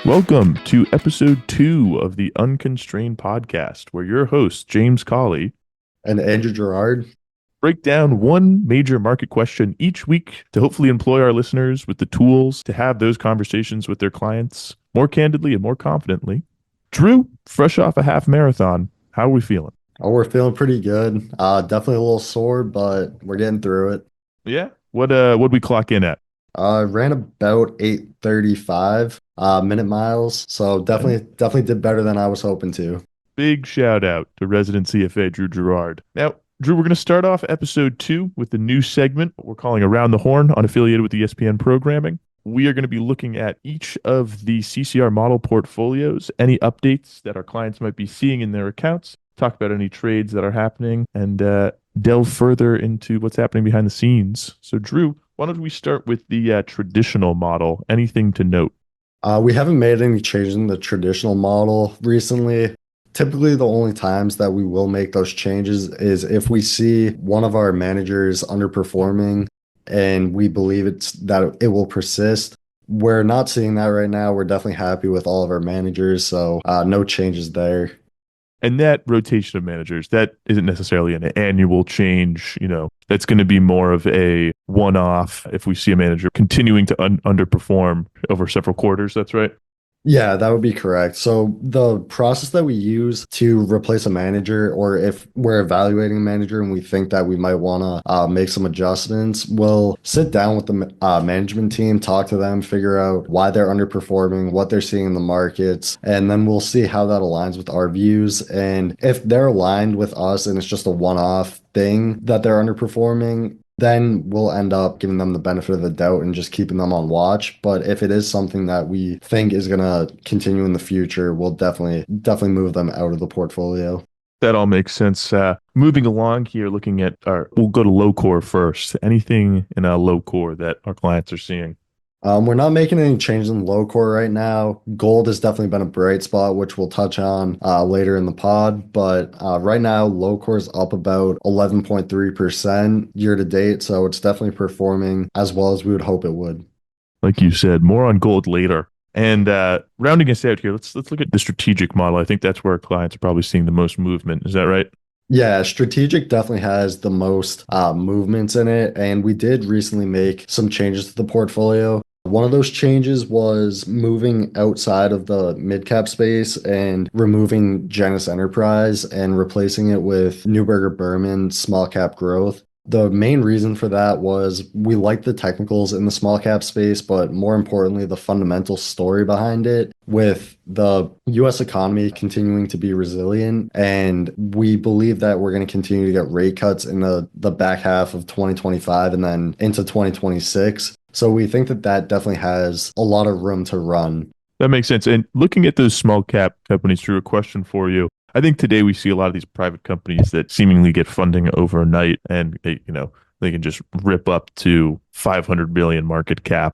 Welcome to episode 2 of the Unconstrained podcast, where your host, James Cawley, And Andrew Girouard. break down one major market question each week to hopefully employ our listeners with the tools to have those conversations with their clients more candidly and more confidently. Drew, fresh off a half marathon, how are we feeling? Oh, we're feeling pretty good. Definitely a little sore, but we're getting through it. Yeah. What'd we clock in at? Ran about 8:35 minute miles, so Okay. definitely did better than I was hoping to. Big shout out to resident CFA Drew Girouard. Now, Drew, we're going to start off episode 2 with the new segment we're calling Around the Horn, unaffiliated with ESPN programming. We are going to be looking at each of the CCR model portfolios, any updates that our clients might be seeing in their accounts, talk about any trades that are happening, and delve further into what's happening behind the scenes. So, Drew, why don't we start with the traditional model? Anything to note? We haven't made any changes in the traditional model recently. Typically, the only times that we will make those changes is if we see one of our managers underperforming and we believe that it will persist. We're not seeing that right now. We're definitely happy with all of our managers, so no changes there. And that rotation of managers, that isn't necessarily an annual change, that's going to be more of a one-off if we see a manager continuing to underperform over several quarters. That's right. Yeah, that would be correct. So the process that we use to replace a manager, or if we're evaluating a manager and we think that we might want to make some adjustments, we'll sit down with the management team, talk to them, figure out why they're underperforming, what they're seeing in the markets, and then we'll see how that aligns with our views. And if they're aligned with us and it's just a one-off thing that they're underperforming, then we'll end up giving them the benefit of the doubt and just keeping them on watch. But if it is something that we think is going to continue in the future, we'll definitely move them out of the portfolio. That all makes sense. Moving along here, looking at we'll go to low core first. Anything in a low core that our clients are seeing? We're not making any changes in low core right now. Gold has definitely been a bright spot, which we'll touch on later in the pod. But right now, low core is up about 11.3% year to date. So it's definitely performing as well as we would hope it would. Like you said, more on gold later. And rounding us out here, let's look at the strategic model. I think that's where our clients are probably seeing the most movement. Is that right? Yeah, strategic definitely has the most movements in it. And we did recently make some changes to the portfolio. One of those changes was moving outside of the mid cap space and removing Janus Enterprise and replacing it with Neuberger Berman small cap growth. The main reason for that was we like the technicals in the small cap space, but more importantly, the fundamental story behind it with the US economy continuing to be resilient. And we believe that we're going to continue to get rate cuts in the back half of 2025 and then into 2026. So we think that that definitely has a lot of room to run. That makes sense. And looking at those small cap companies, Drew, a question for you. I think today we see a lot of these private companies that seemingly get funding overnight and they can just rip up to 500 billion market cap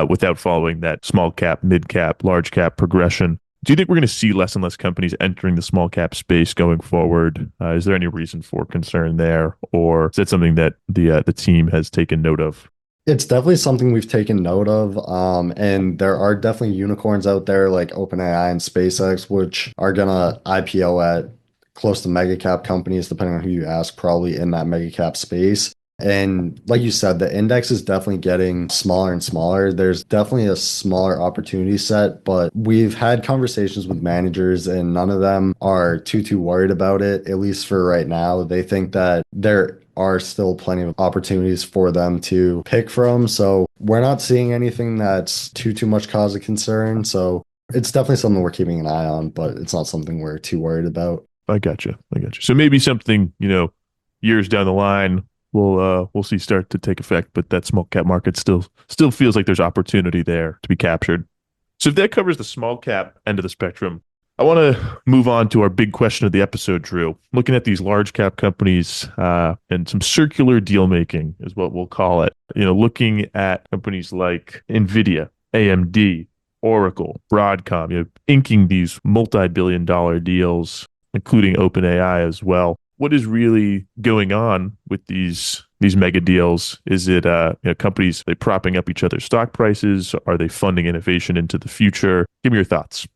without following that small cap, mid cap, large cap progression. Do you think we're going to see less and less companies entering the small cap space going forward? Is there any reason for concern there, or is that something that the team has taken note of? It's definitely something we've taken note of. And there are definitely unicorns out there like OpenAI and SpaceX, which are gonna IPO at close to mega cap companies, depending on who you ask, probably in that mega cap space. And like you said, the index is definitely getting smaller and smaller. There's definitely a smaller opportunity set, but we've had conversations with managers and none of them are too worried about it, at least for right now. They think that there are still plenty of opportunities for them to pick from. So we're not seeing anything that's too much cause of concern. So it's definitely something we're keeping an eye on, but it's not something we're too worried about. I got you. I got you. So maybe something, years down the line, we'll see start to take effect, but that small cap market still feels like there's opportunity there to be captured. So if that covers the small cap end of the spectrum, I want to move on to our big question of the episode, Drew. Looking at these large cap companies and some circular deal making is what we'll call it. Looking at companies like Nvidia, AMD, Oracle, Broadcom, inking these multi-billion dollar deals, including OpenAI as well. what is really going on with these mega deals? Is it companies they propping up each other's stock prices? Are they funding innovation into the future? Give me your thoughts.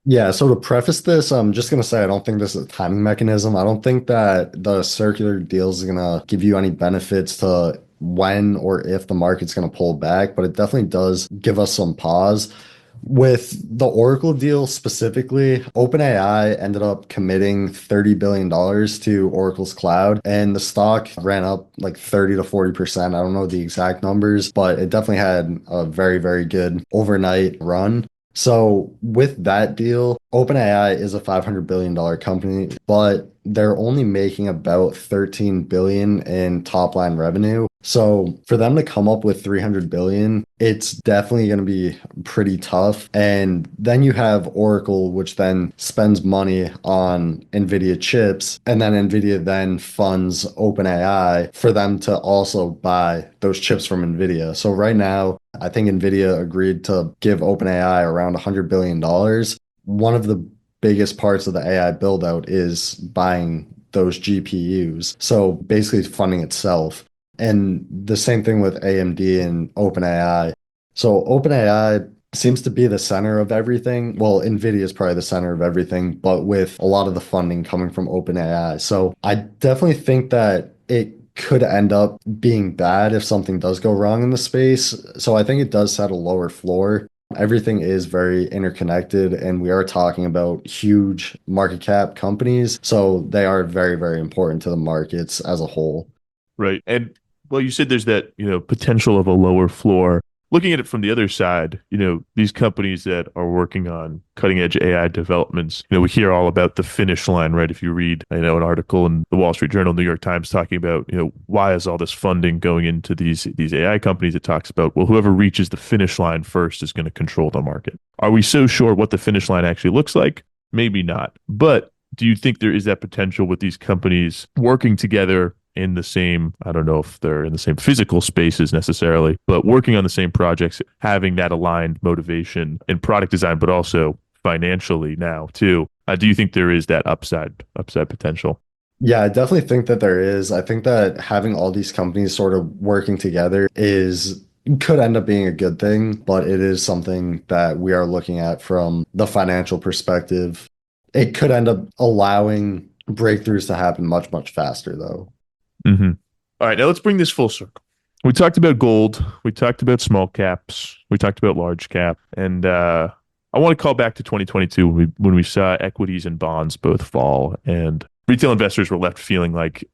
Yeah, so to preface this, I'm just gonna say I don't think this is a timing mechanism. I don't think that the circular deals is gonna give you any benefits to when or if the market's gonna pull back, but it definitely does give us some pause. With the Oracle deal specifically, OpenAI ended up committing $30 billion to Oracle's cloud, and the stock ran up like 30 to 40%. I don't know the exact numbers, but it definitely had a very, very good overnight run. So with that deal, OpenAI is a $500 billion company, but they're only making about 13 billion in top line revenue. So for them to come up with 300 billion, it's definitely going to be pretty tough. And then you have Oracle, which then spends money on NVIDIA chips, and then NVIDIA then funds OpenAI for them to also buy those chips from NVIDIA. So right now, I think NVIDIA agreed to give OpenAI around $100 billion. One of the biggest parts of the AI build out is buying those GPUs. So basically funding itself. And the same thing with AMD and OpenAI. So OpenAI seems to be the center of everything. Well, NVIDIA is probably the center of everything, but with a lot of the funding coming from OpenAI. So I definitely think that it could end up being bad if something does go wrong in the space. So I think it does set a lower floor. Everything is very interconnected, and we are talking about huge market cap companies. So they are very, very important to the markets as a whole. Right. And well, you said there's that, potential of a lower floor. Looking at it from the other side, these companies that are working on cutting edge AI developments, we hear all about the finish line, right? If you read, an article in the Wall Street Journal, New York Times talking about, why is all this funding going into these AI companies? It talks about, well, whoever reaches the finish line first is going to control the market. Are we so sure what the finish line actually looks like? Maybe not. But do you think there is that potential with these companies working together in the same, I don't know if they're in the same physical spaces necessarily, but working on the same projects, having that aligned motivation in product design, but also financially now too? Do you think there is that upside potential? Yeah, I definitely think that there is. I think that having all these companies sort of working together is could end up being a good thing, but it is something that we are looking at from the financial perspective. It could end up allowing breakthroughs to happen much, much faster, though. Mm-hmm. All right, now let's bring this full circle. We talked about gold, we talked about small caps, we talked about large cap, and I want to call back to 2022 when we saw equities and bonds both fall, and retail investors were left feeling like,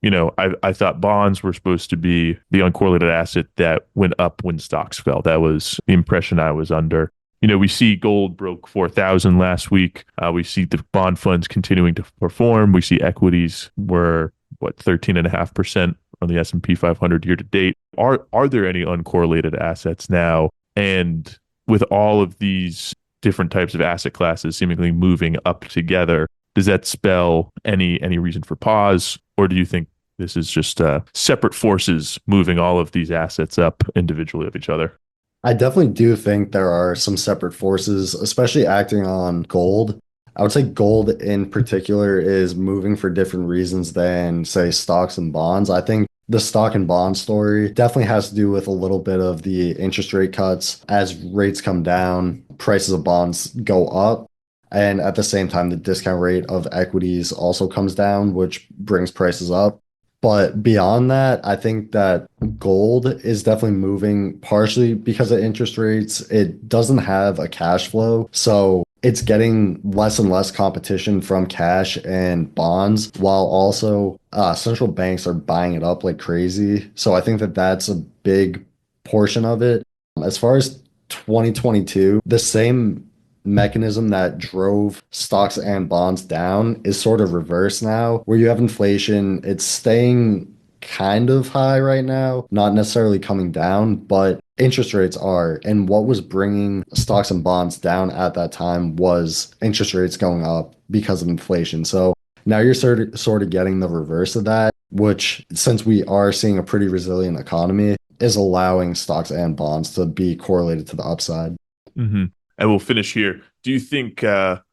I thought bonds were supposed to be the uncorrelated asset that went up when stocks fell. That was the impression I was under. We see gold broke 4,000 last week. We see the bond funds continuing to perform. We see equities were 13.5% on the S&P 500 year to date. Are there any uncorrelated assets now? And with all of these different types of asset classes seemingly moving up together, does that spell any reason for pause, or do you think this is just separate forces moving all of these assets up individually of each other? I definitely do think there are some separate forces, especially acting on gold. I would say gold in particular is moving for different reasons than, say, stocks and bonds. I think the stock and bond story definitely has to do with a little bit of the interest rate cuts. As rates come down, prices of bonds go up. And at the same time, the discount rate of equities also comes down, which brings prices up. But beyond that, I think that gold is definitely moving partially because of interest rates. It doesn't have a cash flow. So it's getting less and less competition from cash and bonds, while also central banks are buying it up like crazy. So I think that that's a big portion of it. As far as 2022, the same mechanism that drove stocks and bonds down is sort of reversed now, where you have inflation. It's staying kind of high right now, not necessarily coming down, but interest rates are. And what was bringing stocks and bonds down at that time was interest rates going up because of inflation. So now you're sort of getting the reverse of that, which, since we are seeing a pretty resilient economy, is allowing stocks and bonds to be correlated to the upside. Mm-hmm. And we'll finish here. Do you think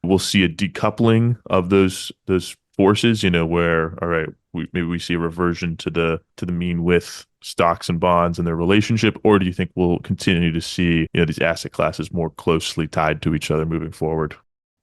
we'll see a decoupling of those forces, where all right, maybe we see a reversion to the mean with stocks and bonds and their relationship, or do you think we'll continue to see, these asset classes more closely tied to each other moving forward?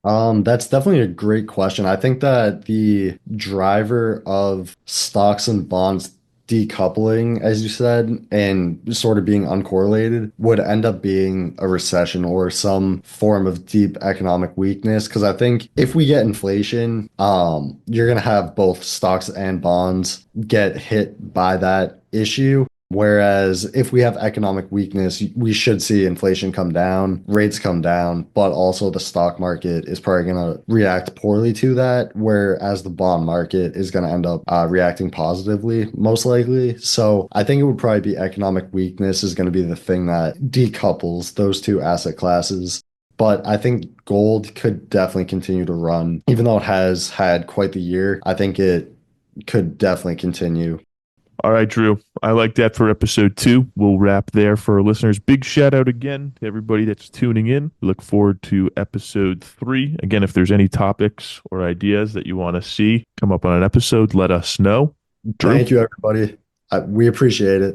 That's definitely a great question. I think that the driver of stocks and bonds decoupling, as you said, and sort of being uncorrelated would end up being a recession or some form of deep economic weakness. Because I think if we get inflation, you're gonna have both stocks and bonds get hit by that issue. Whereas if we have economic weakness, we should see inflation come down, rates come down, but also the stock market is probably going to react poorly to that, whereas the bond market is going to end up reacting positively, most likely. So I think it would probably be economic weakness is going to be the thing that decouples those two asset classes. But I think gold could definitely continue to run, even though it has had quite the year. I think it could definitely continue. All right, Drew. I like that for episode 2. We'll wrap there for our listeners. Big shout out again to everybody that's tuning in. We look forward to episode 3. Again, if there's any topics or ideas that you want to see come up on an episode, let us know. Drew. Thank you, everybody. We appreciate it.